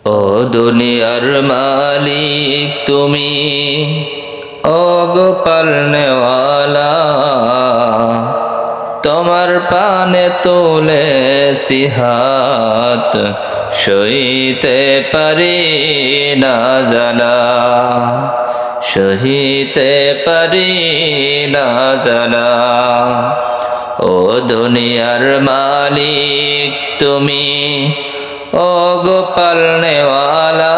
ও দুনিয়ার মালিক তুমি, ও গোপাল নেওয়ালা, তোমার পানে তুলেছি হাত, সইতে পারি না জ্বালা, সহিতে পারি না জ্বালা। ও দুনিয়ার মালিক তুমি, ও গোপাল নেওয়ালা,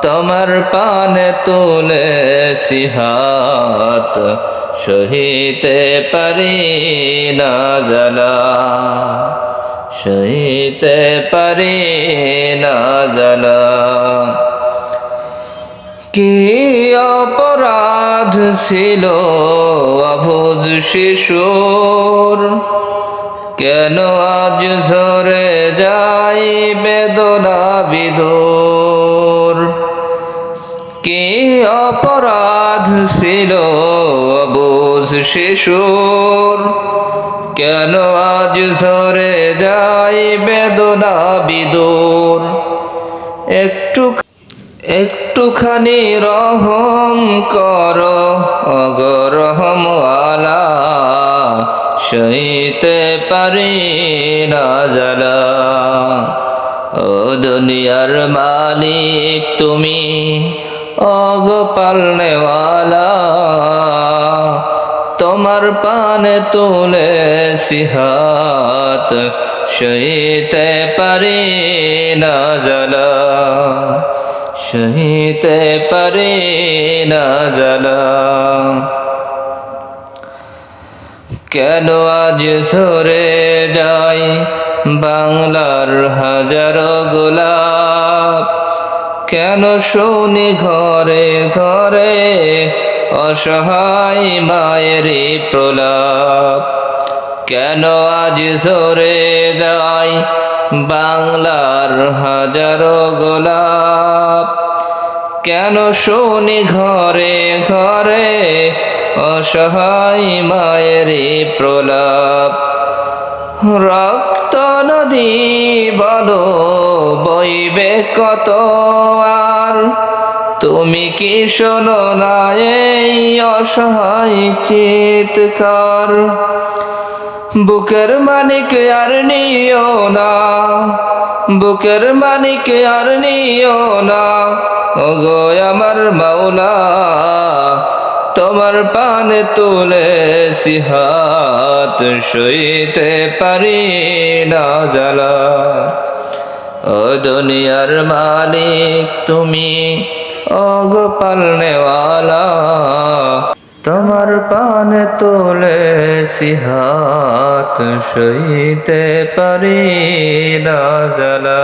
তোমার পানে তুলেছি হাত, সহিতে পারি না জ্বালা, সহিতে পারি না জ্বালা। কি অপরাধ ছিল অবুঝ শিশুর, কেন আজ ঝরে যাই বেদনা বিধুর। কি অপরাধ ছিল অবুঝ শিশুর, কেন আজ ঝরে যাই বেদনা বিধুর। একটুখানি রহম করো ওগো রহমওয়ালা, সইতে পারি না জ্বালা। ও দুনিয়ার মালিক তুমি, ও গোপাল নেওয়ালা, তোমার পানে তুলেছি হাত, সইতে পারি না জ্বালা, সইতে পারি না জ্বালা। কেন আজ ঝরে যায় বাংলার হাজারো গোলাপ, কেন শুনি ঘরে ঘরে অসহায় মায়েরই প্রলাপ। কেন আজ ঝরে যায় বাংলার হাজারো গোলাপ, কেন শুনি ঘরে ঘরে অসহায় মায়েরই প্রলাপ। রক্ত নদী বলো বইবে কত আর, তুমি কি শোনো না এই অসহায় চিৎকার। বুকের মানিক আর নিও না, বুকের মানিক আর নিও না, ওগো আমার মাওলা, তোমার পানে তুলেছি হাত, সইতে পারি না জ্বালা। ও দুনিয়ার মালিক তুমি, ও গোপাল নেওয়ালা, তোমার পানে তুলেছি হাত, সইতে পারি না জ্বালা।